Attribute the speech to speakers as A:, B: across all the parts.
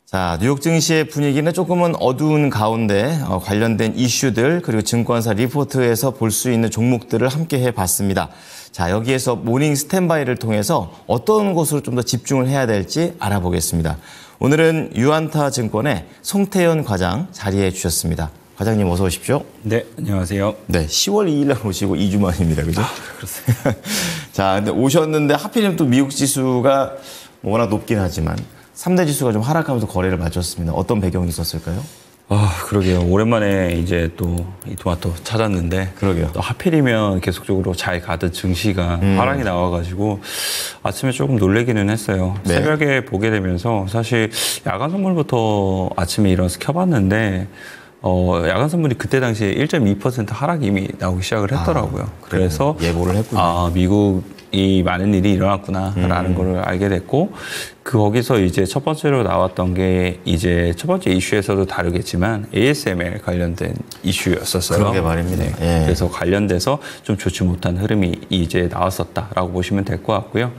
A: 자, 뉴욕 증시의 분위기는 조금은 어두운 가운데 관련된 이슈들 그리고 증권사 리포트에서 볼 수 있는 종목들을 함께 해봤습니다. 자, 여기에서 모닝 스탠바이를 통해서 어떤 곳으로 좀 더 집중을 해야 될지 알아보겠습니다. 오늘은 유안타 증권의 송태현 과장 자리해 주셨습니다. 과장님 어서 오십시오.
B: 네, 안녕하세요.
A: 네, 10월 2일 날 오시고 2주 만입니다. 그죠?
B: 그렇습니다.
A: 자, 근데 오셨는데 하필이면 또 미국 지수가 워낙 높긴 하지만 3대 지수가 좀 하락하면서 거래를 마쳤습니다. 어떤 배경이 있었을까요?
B: 그러게요. 오랜만에 이제 또 이 토마토 찾았는데.
A: 그러게요.
B: 또 하필이면 계속적으로 잘 가던 증시가 하락이 나와가지고 아침에 조금 놀래기는 했어요.
A: 네.
B: 새벽에 보게 되면서 사실 야간 선물부터 아침에 일어나서 켜봤는데 야간 선물이 그때 당시에 1.2% 하락이 이미 나오기 시작을 했더라고요. 그래서
A: 예보를 했군요.
B: 미국이 많은 일이 일어났구나라는 걸 알게 됐고, 거기서 이제 첫 번째로 나왔던 게 이제 첫 번째 이슈에서도 다루겠지만 ASML 관련된 이슈였었어요.
A: 그러게 말입니다.
B: 네.
A: 예.
B: 그래서 관련돼서 좀 좋지 못한 흐름이 이제 나왔었다라고 보시면 될 것 같고요.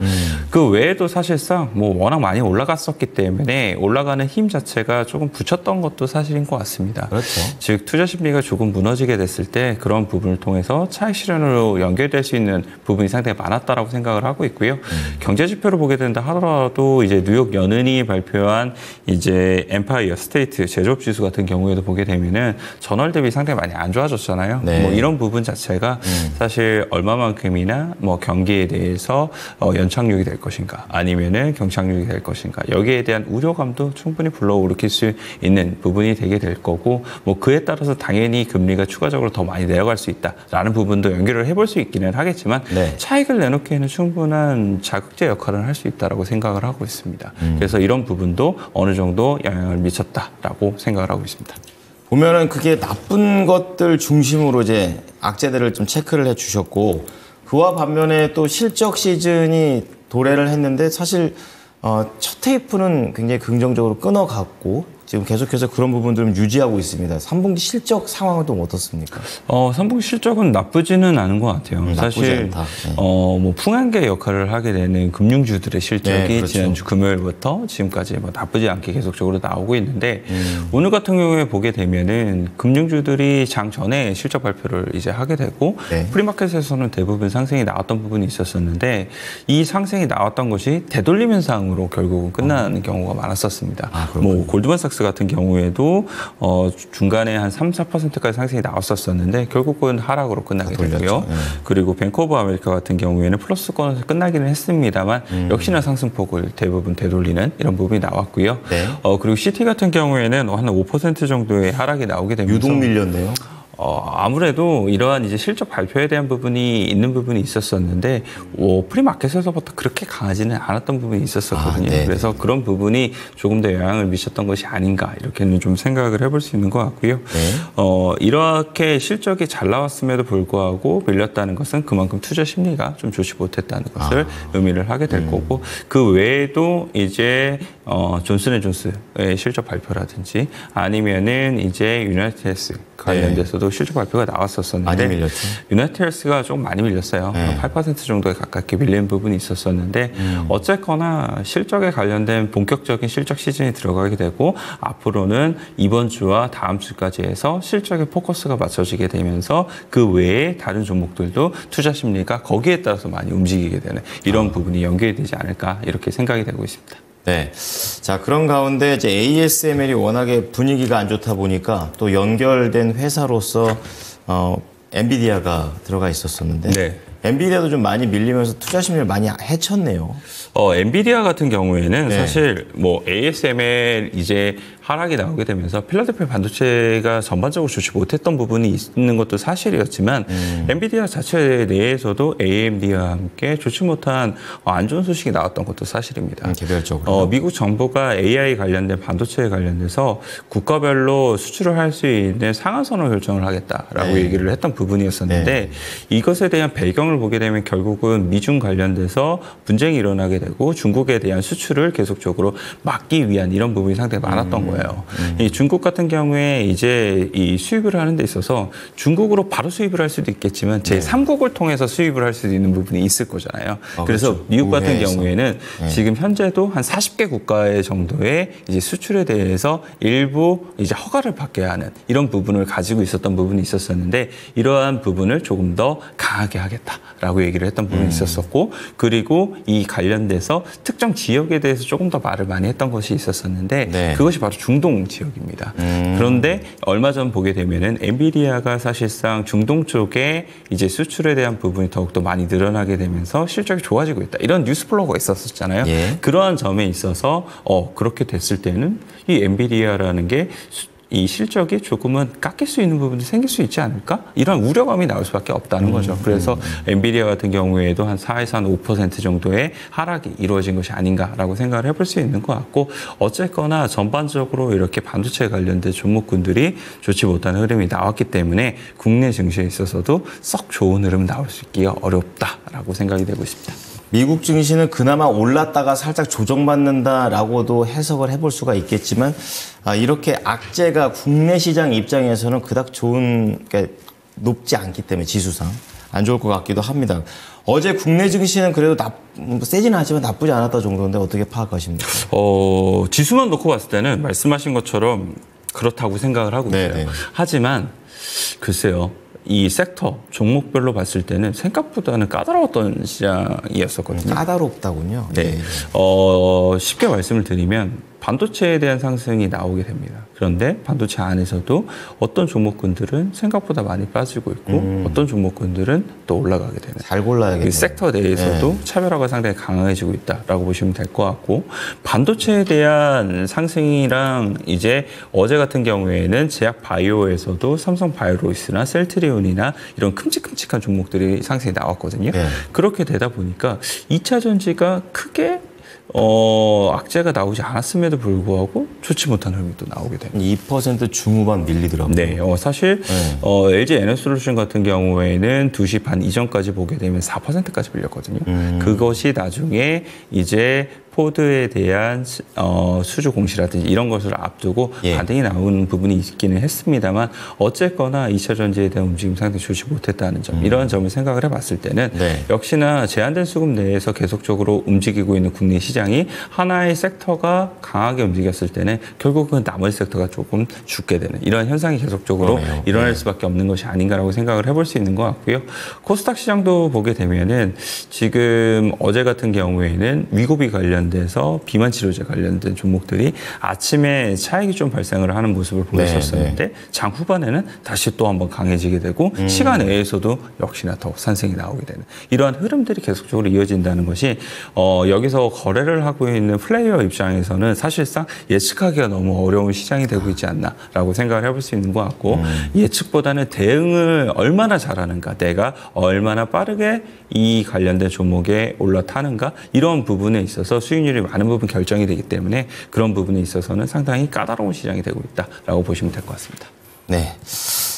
B: 그 외에도 사실상 뭐 워낙 많이 올라갔었기 때문에 올라가는 힘 자체가 조금 붙였던 것도 사실인 것 같습니다.
A: 그렇죠.
B: 즉 투자 심리가 조금 무너지게 됐을 때 그런 부분을 통해서 차익 실현으로 연결될 수 있는 부분이 상당히 많았다라고 생각을 하고 있고요. 경제 지표를 보게 된다 하더라도 이제 뉴욕 연은이 발표한 이제 엠파이어 스테이트 제조업 지수 같은 경우에도 보게 되면은 전월 대비 상당히 많이 안 좋아졌잖아요.
A: 네.
B: 뭐 이런 부분 자체가 사실 얼마만큼이나 뭐 경기에 대해서 연착륙이 될 것인가 아니면은 경착륙이 될 것인가 여기에 대한 우려감도 충분히 불러일으킬 수 있는 부분이 되게 될 거고 뭐 그에 따라서 당연히 금리가 추가적으로 더 많이 내려갈 수 있다라는 부분도 연결을 해볼 수 있기는 하겠지만
A: 네.
B: 차익을 내놓기에는 충분한 자극제 역할을 할 수 있다라고 생각을 하고 있습니다. 그래서 이런 부분도 어느 정도 영향을 미쳤다라고 생각을 하고 있습니다.
A: 보면은 그게 나쁜 것들 중심으로 이제 악재들을 좀 체크를 해 주셨고, 그와 반면에 또 실적 시즌이 도래를 했는데 사실 첫 테이프는 굉장히 긍정적으로 끊어갔고 지금 계속해서 그런 부분들을 유지하고 있습니다. 3분기 실적 상황은 또 어떻습니까?
B: 3분기 실적은 나쁘지는 않은 것 같아요. 사실
A: 네.
B: 뭐 풍한계 역할을 하게 되는 금융주들의 실적이
A: 네, 그렇죠.
B: 지난주 금요일부터 지금까지 뭐 나쁘지 않게 계속적으로 나오고 있는데 오늘 같은 경우에 보게 되면은 금융주들이 장 전에 실적 발표를 이제 하게 되고
A: 네.
B: 프리마켓에서는 대부분 상승이 나왔던 부분이 있었었는데 이 상승이 나왔던 것이 되돌림 현상으로 결국은 끝나는 경우가 많았었습니다. 뭐 골드만삭스 같은 경우에도 중간에 한 3, 4%까지 상승이 나왔었는데 결국은 하락으로 끝나게 되고요. 그리고 뱅크 오브 아메리카 같은 경우에는 플러스권에서 끝나기는 했습니다만 역시나 상승폭을 대부분 되돌리는 이런 부분이 나왔고요.
A: 네.
B: 그리고 CT 같은 경우에는 한 5% 정도의 하락이 나오게 되면서
A: 유독 밀렸네요.
B: 아무래도 이러한 이제 실적 발표에 대한 부분이 있는 부분이 있었었는데 프리마켓에서부터 그렇게 강하지는 않았던 부분이 있었었거든요. 그래서 그런 부분이 조금 더 영향을 미쳤던 것이 아닌가 이렇게는 좀 생각을 해볼 수 있는 것 같고요. 이렇게 실적이 잘 나왔음에도 불구하고 밀렸다는 것은 그만큼 투자 심리가 좀 좋지 못했다는 것을 의미를 하게 될 거고 그 외에도 이제 존슨앤존스의 실적 발표라든지 아니면은 이제 유나이티드 헬스 관련돼서도 실적 발표가 나왔었는데
A: 많이 밀렸죠.
B: 유나이티드 헬스가 좀 많이 밀렸어요. 8% 정도에 가깝게 밀린 부분이 있었었는데 어쨌거나 실적에 관련된 본격적인 실적 시즌이 들어가게 되고 앞으로는 이번 주와 다음 주까지 해서 실적에 포커스가 맞춰지게 되면서 그 외에 다른 종목들도 투자 심리가 거기에 따라서 많이 움직이게 되는 이런 부분이 연결이 되지 않을까 이렇게 생각이 되고 있습니다.
A: 네. 자, 그런 가운데 이제 ASML이 워낙에 분위기가 안 좋다 보니까 또 연결된 회사로서 엔비디아가 들어가 있었었는데
B: 네.
A: 엔비디아도 좀 많이 밀리면서 투자 심리를 많이 해쳤네요.
B: 엔비디아 같은 경우에는 사실 뭐 ASML 이제 하락이 나오게 되면서 필라델피아 반도체가 전반적으로 좋지 못했던 부분이 있는 것도 사실이었지만 엔비디아 자체 내에서도 AMD와 함께 좋지 못한 안 좋은 소식이 나왔던 것도 사실입니다.
A: 개별적으로.
B: 미국 정부가 AI 관련된 반도체에 관련돼서 국가별로 수출을 할 수 있는 상한선을 결정을 하겠다라고 얘기를 했던 부분이었었는데 이것에 대한 배경을 내용을 보게 되면 결국은 미중 관련돼서 분쟁이 일어나게 되고 중국에 대한 수출을 계속적으로 막기 위한 이런 부분이 상당히 많았던 거예요. 이 중국 같은 경우에 이제 이 수입을 하는 데 있어서 중국으로 바로 수입을 할 수도 있겠지만 제3국을 통해서 수입을 할 수도 있는 부분이 있을 거잖아요. 그래서
A: 그렇죠.
B: 미국 같은
A: 우회해서.
B: 경우에는 지금 현재도 한 40개 국가의 정도의 이제 수출에 대해서 일부 이제 허가를 받게 하는 이런 부분을 가지고 있었던 부분이 있었었는데 이러한 부분을 조금 더 강하게 하겠다라고 얘기를 했던 부분이 있었었고 그리고 이 관련돼서 특정 지역에 대해서 조금 더 말을 많이 했던 것이 있었었는데
A: 네.
B: 그것이 바로 중동 지역입니다. 그런데 얼마 전 보게 되면은 엔비디아가 사실상 중동 쪽에 이제 수출에 대한 부분이 더욱더 많이 늘어나게 되면서 실적이 좋아지고 있다. 이런 뉴스 플로우가 있었잖아요.
A: 예.
B: 그러한 점에 있어서 그렇게 됐을 때는 이 엔비디아라는 게 이 실적이 조금은 깎일 수 있는 부분이 생길 수 있지 않을까? 이런 우려감이 나올 수밖에 없다는 거죠. 그래서 엔비디아 같은 경우에도 한 4에서 한 5% 정도의 하락이 이루어진 것이 아닌가라고 생각을 해볼 수 있는 것 같고 어쨌거나 전반적으로 이렇게 반도체 관련된 종목군들이 좋지 못한 흐름이 나왔기 때문에 국내 증시에 있어서도 썩 좋은 흐름 나올 수 있기가 어렵다라고 생각이 되고 있습니다.
A: 미국 증시는 그나마 올랐다가 살짝 조정받는다라고도 해석을 해볼 수가 있겠지만 이렇게 악재가 국내 시장 입장에서는 그닥 좋은 그러니까 높지 않기 때문에 지수상 안 좋을 것 같기도 합니다. 어제 국내 증시는 그래도 세지는 하지만 나쁘지 않았다 정도인데 어떻게 파악하십니까?
B: 지수만 놓고 봤을 때는 말씀하신 것처럼 그렇다고 생각을 하고 있어요.
A: 네네.
B: 하지만 글쎄요. 이 섹터 종목별로 봤을 때는 생각보다는 까다로웠던 시장이었었거든요.
A: 까다롭다군요.
B: 네.
A: 네.
B: 쉽게 말씀을 드리면 반도체에 대한 상승이 나오게 됩니다. 그런데 반도체 안에서도 어떤 종목군들은 생각보다 많이 빠지고 있고 어떤 종목군들은 또 올라가게 되는.
A: 잘 골라야겠네요.
B: 그 섹터 내에서도 차별화가 상당히 강해지고 있다라고 보시면 될 것 같고 반도체에 대한 상승이랑 이제 어제 같은 경우에는 제약 바이오에서도 삼성 바이오로이스나 셀트리온이나 이런 큼직큼직한 종목들이 상승이 나왔거든요.
A: 네.
B: 그렇게 되다 보니까 2차 전지가 크게 악재가 나오지 않았음에도 불구하고 좋지 못한 흐름이 또 나오게 됩니다.
A: 2% 중후반 밀리더라고요.
B: 네, 사실 LG 에너솔루션 같은 경우에는 2시 반 이전까지 보게 되면 4%까지 밀렸거든요. 그것이 나중에 이제 포드에 대한 수주 공시라든지 이런 것을 앞두고 반등이 나오는 부분이 있기는 했습니다만 어쨌거나 2차 전지에 대한 움직임 상당히 좋지 못했다는 점 이런 점을 생각을 해봤을 때는 역시나 제한된 수급 내에서 계속적으로 움직이고 있는 국내 시장이 하나의 섹터가 강하게 움직였을 때는 결국은 나머지 섹터가 조금 죽게 되는 이런 현상이 계속적으로 일어날 수밖에 없는 것이 아닌가라고 생각을 해볼 수 있는 것 같고요. 코스닥 시장도 보게 되면은 지금 어제 같은 경우에는 위고비 관련돼서 비만 치료제 관련된 종목들이 아침에 차익이 좀 발생을 하는 모습을 보였었는데 장 후반에는 다시 또 한번 강해지게 되고 시간 외에서도 역시나 더 상승이 나오게 되는 이러한 흐름들이 계속적으로 이어진다는 것이 여기서 거래를 하고 있는 플레이어 입장에서는 사실상 예측하기가 너무 어려운 시장이 되고 있지 않나라고 생각을 해볼 수 있는 것 같고 예측보다는 대응을 얼마나 잘하는가 내가 얼마나 빠르게 이 관련된 종목에 올라타는가 이런 부분에 있어서 수익률이 많은 부분 결정이 되기 때문에 그런 부분에 있어서는 상당히 까다로운 시장이 되고 있다라고 보시면 될 것 같습니다.
A: 네.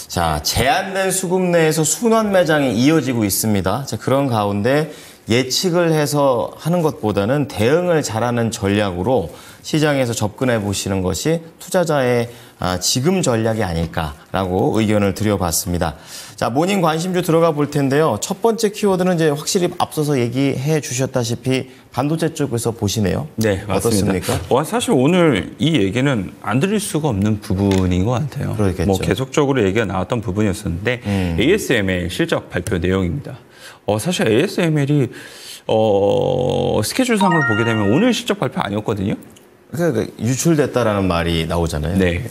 A: 자, 제한된 수급 내에서 순환 매장이 이어지고 있습니다. 자, 그런 가운데 예측을 해서 하는 것보다는 대응을 잘하는 전략으로 시장에서 접근해 보시는 것이 투자자의 지금 전략이 아닐까라고 의견을 드려봤습니다. 자, 모닝 관심주 들어가 볼 텐데요. 첫 번째 키워드는 이제 확실히 앞서서 얘기해 주셨다시피 반도체 쪽에서 보시네요.
B: 네, 맞습니다.
A: 어떻습니까?
B: 사실 오늘 이 얘기는 안 드릴 수가 없는 부분인 것 같아요.
A: 그렇겠죠.
B: 뭐 계속적으로 얘기가 나왔던 부분이었었는데 ASML 실적 발표 내용입니다. 사실 ASML이 스케줄상으로 보게 되면 오늘 실적 발표 아니었거든요.
A: 그러니까 유출됐다라는 말이 나오잖아요.
B: 네,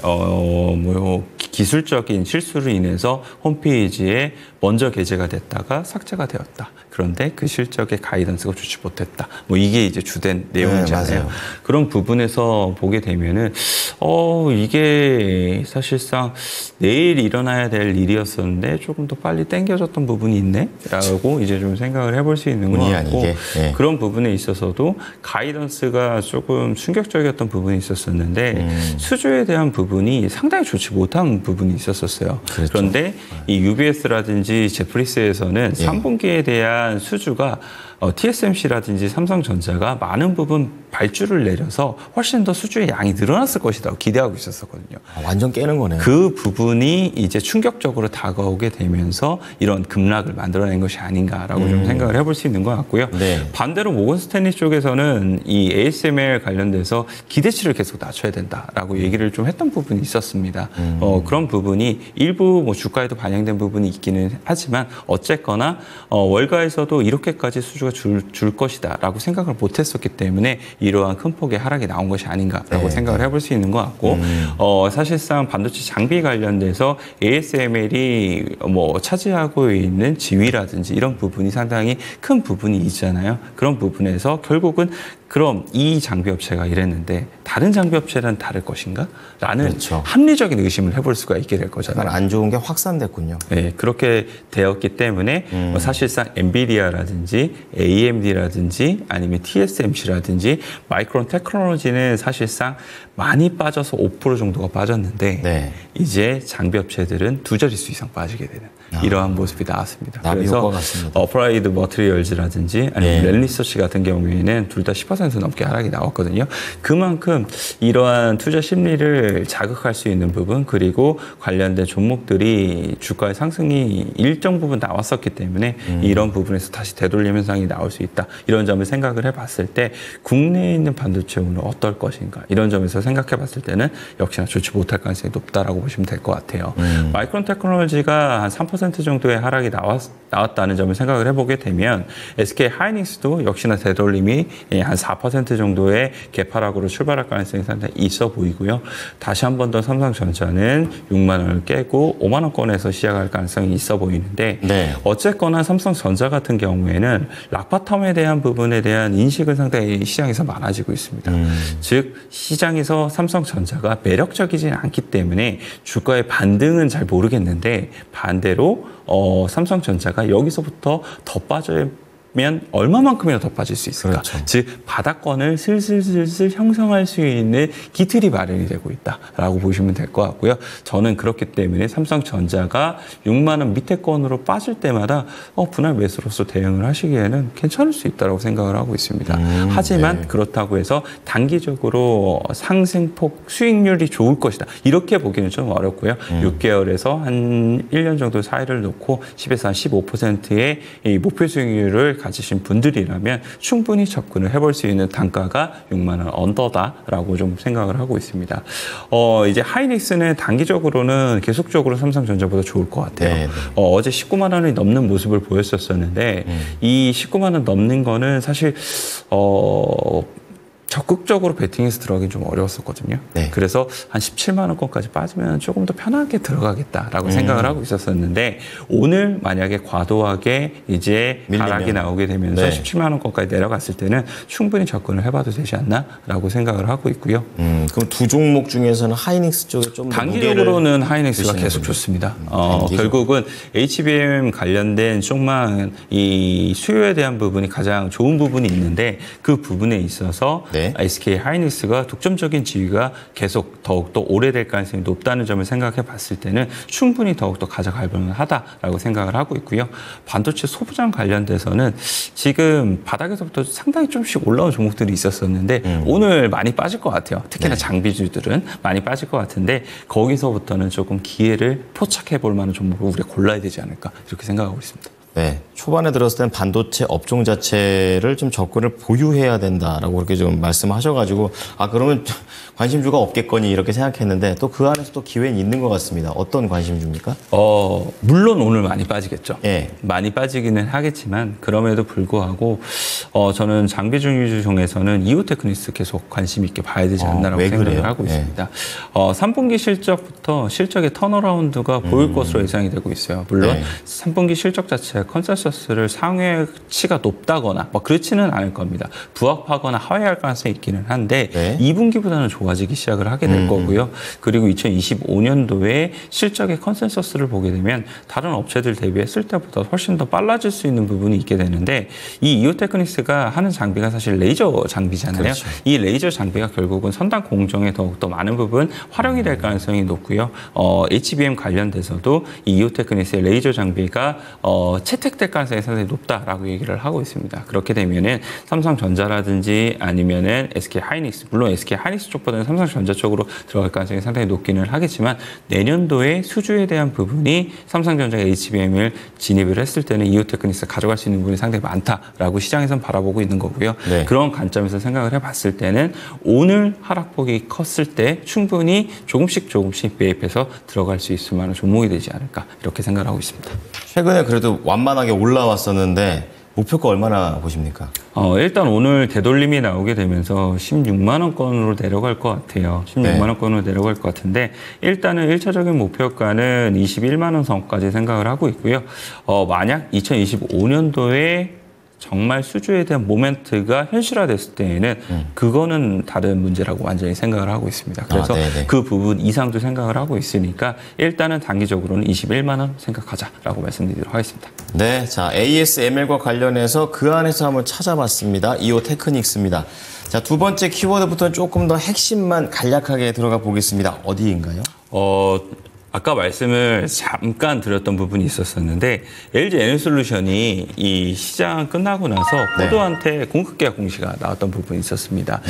B: 기술적인 실수로 인해서 홈페이지에 먼저 게재가 됐다가 삭제가 되었다. 그런데 그 실적의 가이던스가 좋지 못했다. 뭐 이게 이제 주된 내용이잖아요.
A: 네,
B: 그런 부분에서 보게 되면은 이게 사실상 내일 일어나야 될 일이었었는데 조금 더 빨리 당겨졌던 부분이 있네라고 이제 좀 생각을 해볼 수 있는 것 같고 그런 부분에 있어서도 가이던스가 조금 충격적인 긍정적이었던 부분이 있었었는데 수주에 대한 부분이 상당히 좋지 못한 부분이 있었었어요. 그렇죠. 그런데 이 UBS라든지 제프리스에서는 3분기에 대한 수주가 TSMC라든지 삼성전자가 많은 부분 발주를 내려서 훨씬 더 수주의 양이 늘어났을 것이라고 기대하고 있었거든요.
A: 완전 깨는 거네요.
B: 그 부분이 이제 충격적으로 다가오게 되면서 이런 급락을 만들어낸 것이 아닌가라고 좀 생각을 해볼 수 있는 것 같고요. 네. 반대로 모건 스탠리 쪽에서는 이 ASML 관련돼서 기대치를 계속 낮춰야 된다라고 얘기를 좀 했던 부분이 있었습니다. 그런 부분이 일부 뭐 주가에도 반영된 부분이 있기는 하지만 어쨌거나 월가에서도 이렇게까지 수주가 줄 것이다라고 생각을 못했었기 때문에 이러한 큰 폭의 하락이 나온 것이 아닌가라고 생각을 해볼 수 있는 것 같고 사실상 반도체 장비 관련돼서 ASML이 뭐 차지하고 있는 지위라든지 이런 부분이 상당히 큰 부분이 있잖아요. 그런 부분에서 결국은 그럼 이 장비 업체가 이랬는데 다른 장비 업체는 다를 것인가? 라는 그렇죠. 합리적인 의심을 해볼 수가 있게 될 거잖아요.
A: 안 좋은 게 확산됐군요.
B: 네, 그렇게 되었기 때문에 사실상 엔비디아라든지 AMD라든지 아니면 TSMC라든지 마이크론 테크놀로지는 사실상 많이 빠져서 5% 정도가 빠졌는데 네. 이제 장비 업체들은 두 자릿수 이상 빠지게 되는 이러한 모습이 나왔습니다. 그래서 어플라이드 머티리얼즈라든지 아니면 렐리서치 같은 경우에는 둘 다 10% 넘게 하락이 나왔거든요. 그만큼 이러한 투자 심리를 자극할 수 있는 부분 그리고 관련된 종목들이 주가의 상승이 일정 부분 나왔었기 때문에 이런 부분에서 다시 되돌림 현상이 나올 수 있다. 이런 점을 생각을 해봤을 때 국내에 있는 반도체는 어떨 것인가 이런 점에서 생각해봤을 때는 역시나 좋지 못할 가능성이 높다라고 보시면 될 것 같아요. 마이크론 테크놀로지가 한 3% 정도의 하락이 나왔다는 점을 생각을 해보게 되면 SK 하이닉스도 역시나 되돌림이 한 4% 정도의 개파락으로 출발할 가능성이 상당히 있어 보이고요. 다시 한 번 더 삼성전자는 6만 원을 깨고 5만 원권에서 시작할 가능성이 있어 보이는데 네. 어쨌거나 삼성전자 같은 경우에는 락바텀에 대한 부분에 대한 인식은 상당히 시장에서 많아지고 있습니다. 즉 시장에서 삼성전자가 매력적이지 않기 때문에 주가의 반등은 잘 모르겠는데 반대로 삼성전자가 여기서부터 더 빠져면 얼마만큼이나 더 빠질 수 있을까? 그렇죠. 즉 바닥권을 슬슬 형성할 수 있는 기틀이 마련이 되고 있다라고 보시면 될 것 같고요. 저는 그렇기 때문에 삼성전자가 6만 원 밑에권으로 빠질 때마다 분할 매수로서 대응을 하시기에는 괜찮을 수 있다고 생각을 하고 있습니다. 하지만 네. 그렇다고 해서 단기적으로 상승폭 수익률이 좋을 것이다. 이렇게 보기는 좀 어렵고요. 6개월에서 한 1년 정도 사이를 놓고 10에서 한 15%의 이 목표 수익률을 가지신 분들이라면 충분히 접근을 해볼 수 있는 단가가 6만 원 언더다라고 좀 생각을 하고 있습니다. 이제 하이닉스는 단기적으로는 계속적으로 삼성전자보다 좋을 것 같아요. 네, 네. 어제 19만 원이 넘는 모습을 보였었는데 이 19만 원 넘는 거는 사실 적극적으로 베팅해서 들어가긴 좀 어려웠었거든요. 네. 그래서 한 17만 원권까지 빠지면 조금 더 편하게 들어가겠다라고 생각을 하고 있었었는데 오늘 만약에 과도하게 이제 하락이 나오게 되면서 네. 17만 원권까지 내려갔을 때는 충분히 접근을 해봐도 되지 않나라고 생각을 하고 있고요.
A: 그럼 두 종목 중에서는 하이닉스 쪽에 좀
B: 단기적으로는 하이닉스가 계속 좋습니다. 결국은 HBM 관련된 쪽만 이 수요에 대한 부분이 가장 좋은 부분이 있는데 그 부분에 있어서 네. SK 하이닉스가 독점적인 지위가 계속 더욱더 오래될 가능성이 높다는 점을 생각해 봤을 때는 충분히 더욱더 가져갈 만하다라고 생각을 하고 있고요. 반도체 소부장 관련돼서는 지금 바닥에서부터 상당히 좀씩 올라온 종목들이 있었었는데 오늘 많이 빠질 것 같아요. 특히나 네. 장비주들은 많이 빠질 것 같은데 거기서부터는 조금 기회를 포착해 볼 만한 종목을 우리가 골라야 되지 않을까 이렇게 생각하고 있습니다.
A: 네, 초반에 들었을 땐 반도체 업종 자체를 좀 접근을 보유해야 된다라고 그렇게 좀 말씀하셔가지고 그러면 관심주가 없겠거니 이렇게 생각했는데 또 그 안에서 또 기회는 있는 것 같습니다. 어떤 관심주입니까?
B: 물론 오늘 많이 빠지겠죠.
A: 네.
B: 많이 빠지기는 하겠지만 그럼에도 불구하고 저는 장비 중위주 중에서는 이오테크닉스 계속 관심 있게 봐야 되지 않나라고 생각을 하고 있습니다. 3분기 실적부터 실적의 턴어라운드가 보일 것으로 예상이 되고 있어요. 물론 3분기 실적 자체가 컨센서스를 상회치가 높다거나 뭐 그렇지는 않을 겁니다. 부합하거나 하회할 가능성이 있기는 한데
A: 네.
B: 2분기보다는 좋아지기 시작을 하게 될 거고요. 그리고 2025년도에 실적의 컨센서스를 보게 되면 다른 업체들 대비했을 때보다 훨씬 더 빨라질 수 있는 부분이 있게 되는데 이 이오테크닉스가 하는 장비가 사실 레이저 장비잖아요.
A: 그렇죠.
B: 이 레이저 장비가 결국은 선단 공정에 더욱더 많은 부분 활용이 될 가능성이 높고요. HBM 관련돼서도 이 이오테크닉스의 레이저 장비가 채택될 가능성이 상당히 높다라고 얘기를 하고 있습니다. 그렇게 되면은 삼성전자라든지 아니면은 SK 하이닉스, 물론 SK 하이닉스 쪽보다는 삼성전자 쪽으로 들어갈 가능성이 상당히 높기는 하겠지만 내년도에 수주에 대한 부분이 삼성전자가 HBM을 진입을 했을 때는 이오테크닉스가 가져갈 수 있는 부분이 상당히 많다라고 시장에서는 바라보고 있는 거고요. 네. 그런 관점에서 생각을 해봤을 때는 오늘 하락폭이 컸을 때 충분히 조금씩 매입해서 들어갈 수 있을 만한 종목이 되지 않을까 이렇게 생각을 하고 있습니다.
A: 최근에 그래도 완만하게 올라왔었는데 목표가 얼마나 보십니까?
B: 일단 오늘 되돌림이 나오게 되면서 16만 원권으로 내려갈 것 같아요. 16만 원권으로 내려갈 것 같은데 일단은 1차적인 목표가는 21만 원 선까지 생각을 하고 있고요. 만약 2025년도에 정말 수주에 대한 모멘트가 현실화됐을 때에는 그거는 다른 문제라고 완전히 생각을 하고 있습니다. 그래서 그 부분 이상도 생각을 하고 있으니까 일단은 단기적으로는 21만 원 생각하자라고 말씀드리도록 하겠습니다.
A: 네, 자 ASML과 관련해서 그 안에서 한번 찾아봤습니다. 이오테크닉스입니다. 자, 두 번째 키워드부터는 조금 더 핵심만 간략하게 들어가 보겠습니다. 어디인가요?
B: 아까 말씀을 잠깐 드렸던 부분이 있었었는데 LG 에너솔루션이 이 시장 끝나고 나서 포드한테 공급 계약 공시가 나왔던 부분이 있었습니다.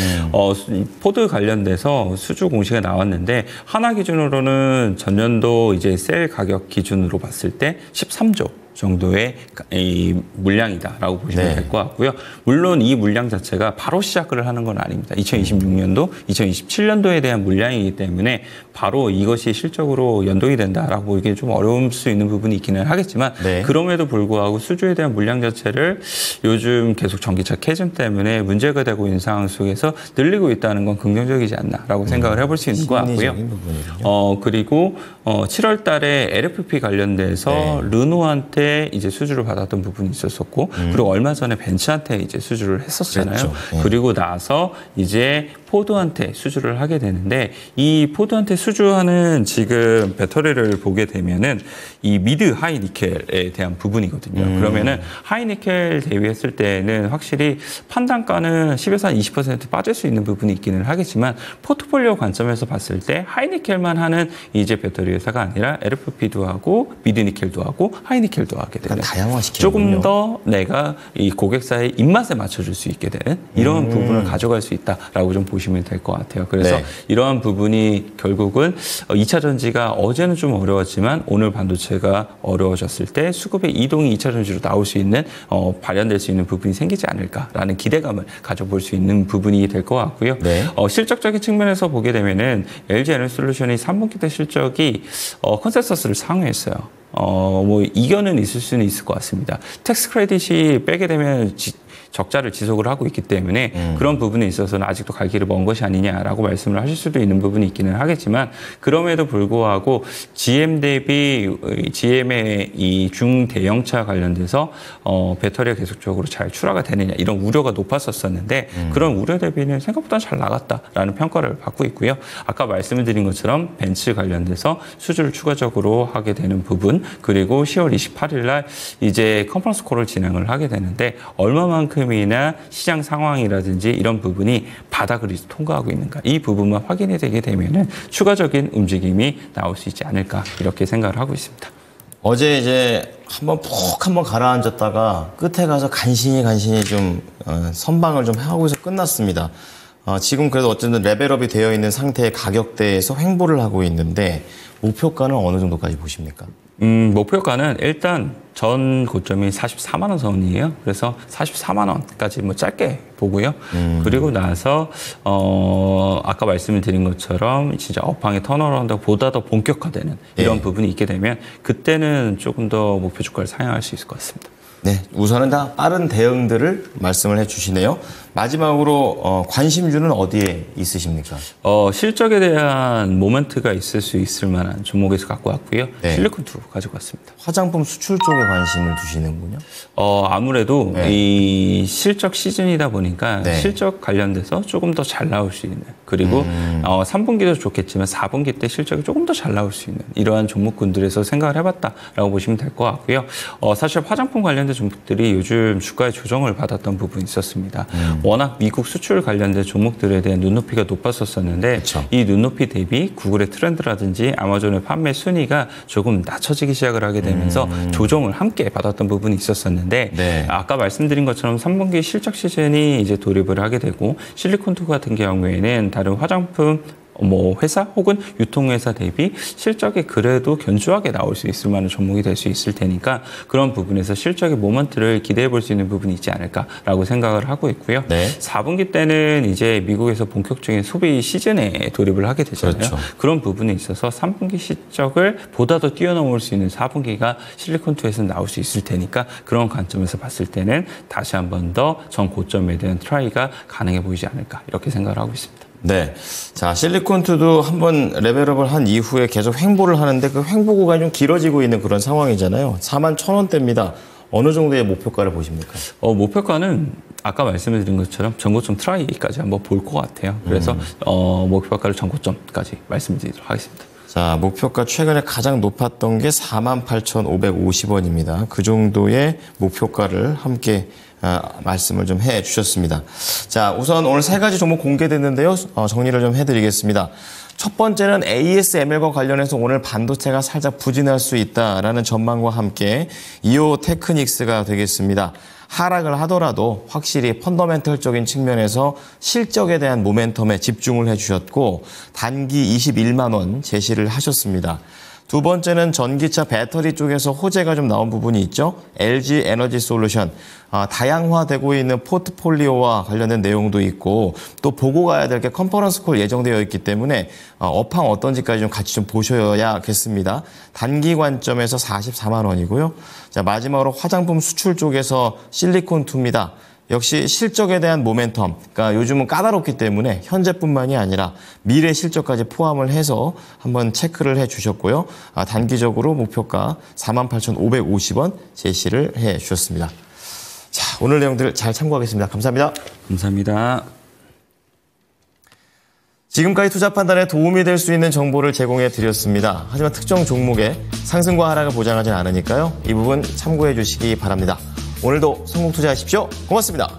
B: 포드 관련돼서 수주 공시가 나왔는데 하나 기준으로는 전년도 이제 셀 가격 기준으로 봤을 때 13조 정도의 이 물량이다라고 보시면 될 것 같고요. 물론 이 물량 자체가 바로 시작을 하는 건 아닙니다. 2026년도, 2027년도에 대한 물량이기 때문에 바로 이것이 실적으로 연동이 된다라고 보기에 좀 어려울 수 있는 부분이 있기는 하겠지만 그럼에도 불구하고 수주에 대한 물량 자체를 요즘 계속 전기차 캐즘 때문에 문제가 되고 있는 상황 속에서 늘리고 있다는 건 긍정적이지 않나라고 생각을 해볼 수 있는 것 같고요. 그리고 7월 달에 LFP 관련돼서 르노한테 이제 수주를 받았던 부분이 있었었고 그리고 얼마 전에 벤츠한테 이제 수주를 했었잖아요. 그리고 나서 이제 포드한테 수주를 하게 되는데 이 포드한테 수주하는 지금 배터리를 보게 되면은 이 미드 하이 니켈에 대한 부분이거든요. 그러면은 하이 니켈 대비했을 때는 확실히 판단가는 10에서 한 20% 빠질 수 있는 부분이 있기는 하겠지만 포트폴리오 관점에서 봤을 때 하이 니켈만 하는 이제 배터리 회사가 아니라 LFP도 하고 미드 니켈도 하고 하이 니켈도 하게 되는 조금 더 내가 이 고객사의 입맛에 맞춰줄 수 있게 되는 이런 부분을 가져갈 수 있다라고 좀 보시면 될 것 같아요. 그래서 이러한 부분이 결국은 2차 전지가 어제는 좀 어려웠지만 오늘 반도체가 어려워졌을 때 수급의 이동이 2차 전지로 나올 수 있는 발현될 수 있는 부분이 생기지 않을까라는 기대감을 가져볼 수 있는 부분이 될 것 같고요. 실적적인 측면에서 보게 되면은 LG 에너솔루션이 3분기 때 실적이 컨센서스를 상회했어요. 뭐 이견은 있을 수는 있을 것 같습니다. 텍스 크레딧이 빼게 되면 적자를 지속을 하고 있기 때문에 그런 부분에 있어서는 아직도 갈 길이 먼 것이 아니냐라고 말씀을 하실 수도 있는 부분이 있기는 하겠지만 그럼에도 불구하고 GM 대비 GM의 이 중대형차 관련돼서 배터리가 계속적으로 잘 출하가 되느냐 이런 우려가 높았었는데 그런 우려 대비는 생각보다 잘 나갔다라는 평가를 받고 있고요. 아까 말씀을 드린 것처럼 벤츠 관련돼서 수주를 추가적으로 하게 되는 부분 그리고 10월 28일 날 이제 컨퍼런스 콜을 진행을 하게 되는데 얼마만큼이나 시장 상황이라든지 이런 부분이 바닥을 통과하고 있는가 이 부분만 확인이 되게 되면은 추가적인 움직임이 나올 수 있지 않을까 이렇게 생각을 하고 있습니다.
A: 어제 이제 한번 가라앉았다가 끝에 가서 간신히 좀 선방을 좀 하고서 끝났습니다. 지금 그래도 어쨌든 레벨업이 되어 있는 상태의 가격대에서 횡보를 하고 있는데 목표가는 어느 정도까지 보십니까?
B: 목표가는 일단 전 고점이 44만 원 선이에요. 그래서 44만 원까지 뭐 짧게 보고요. 그리고 나서 아까 말씀을 드린 것처럼 진짜 업황의 턴어라운드가 보다 더 본격화되는 이런 부분이 있게 되면 그때는 조금 더 목표 주가를 상향할 수 있을 것 같습니다.
A: 네, 우선은 다 빠른 대응들을 말씀을 해주시네요. 마지막으로 관심주는 어디에 있으십니까?
B: 실적에 대한 모멘트가 있을 수 있을 만한 종목에서 갖고 왔고요.
A: 네.
B: 실리콘2 가지고 왔습니다.
A: 화장품 수출 쪽에 관심을 두시는군요.
B: 아무래도
A: 네.
B: 이 실적 시즌이다 보니까
A: 네.
B: 실적 관련돼서 조금 더 잘 나올 수 있는, 그리고 3분기도 좋겠지만 4분기 때 실적이 조금 더 잘 나올 수 있는 이러한 종목군들에서 생각을 해봤다라고 보시면 될 것 같고요. 사실 화장품 관련된 종목들이 요즘 주가의 조정을 받았던 부분이 있었습니다. 워낙 미국 수출 관련된 종목들에 대한 눈높이가 높았었는데
A: 그쵸.
B: 이 눈높이 대비 구글의 트렌드라든지 아마존의 판매 순위가 조금 낮춰지기 시작을 하게 되면서 조정을 함께 받았던 부분이 있었었는데
A: 네.
B: 아까 말씀드린 것처럼 3분기 실적 시즌이 이제 돌입을 하게 되고 실리콘2 같은 경우에는 다른 화장품 회사 혹은 유통회사 대비 실적이 그래도 견조하게 나올 수 있을 만한 종목이 될 수 있을 테니까 그런 부분에서 실적의 모먼트를 기대해 볼 수 있는 부분이 있지 않을까라고 생각을 하고 있고요.
A: 네.
B: 4분기 때는 이제 미국에서 본격적인 소비 시즌에 돌입을 하게 되잖아요.
A: 그렇죠.
B: 그런 부분에 있어서 3분기 실적을 보다 더 뛰어넘을 수 있는 4분기가 실리콘2에서 나올 수 있을 테니까 그런 관점에서 봤을 때는 다시 한 번 더 전 고점에 대한 트라이가 가능해 보이지 않을까 이렇게 생각을 하고 있습니다.
A: 네. 자, 실리콘2도 한번 레벨업을 한 이후에 계속 횡보를 하는데 그 횡보 구간이 좀 길어지고 있는 그런 상황이잖아요. 41,000원대입니다. 어느 정도의 목표가를 보십니까?
B: 목표가는 아까 말씀드린 것처럼 전고점 트라이까지 한번 볼 것 같아요. 그래서 목표가를 전고점까지 말씀드리도록 하겠습니다.
A: 자, 목표가 최근에 가장 높았던 게 48,550원입니다. 그 정도의 목표가를 함께 말씀을 좀 해주셨습니다. 자, 우선 오늘 세 가지 종목 공개됐는데요. 정리를 좀 해드리겠습니다. 첫 번째는 ASML과 관련해서 오늘 반도체가 살짝 부진할 수 있다라는 전망과 함께 이오테크닉스가 되겠습니다. 하락을 하더라도 확실히 펀더멘털적인 측면에서 실적에 대한 모멘텀에 집중을 해주셨고 단기 21만 원 제시를 하셨습니다. 두 번째는 전기차 배터리 쪽에서 호재가 좀 나온 부분이 있죠. LG 에너지 솔루션, 다양화되고 있는 포트폴리오와 관련된 내용도 있고 또 보고 가야 될 게 컨퍼런스 콜 예정되어 있기 때문에 업황 어떤지까지 좀 같이 좀 보셔야겠습니다. 단기 관점에서 44만 원이고요. 자, 마지막으로 화장품 수출 쪽에서 실리콘2입니다. 역시 실적에 대한 모멘텀, 그러니까 요즘은 까다롭기 때문에 현재뿐만이 아니라 미래 실적까지 포함을 해서 한번 체크를 해주셨고요. 단기적으로 목표가 48,550원 제시를 해주셨습니다. 자, 오늘 내용들 잘 참고하겠습니다. 감사합니다.
B: 감사합니다.
A: 지금까지 투자 판단에 도움이 될 수 있는 정보를 제공해 드렸습니다. 하지만 특정 종목의 상승과 하락을 보장하진 않으니까요. 이 부분 참고해 주시기 바랍니다. 오늘도 성공 투자하십시오. 고맙습니다.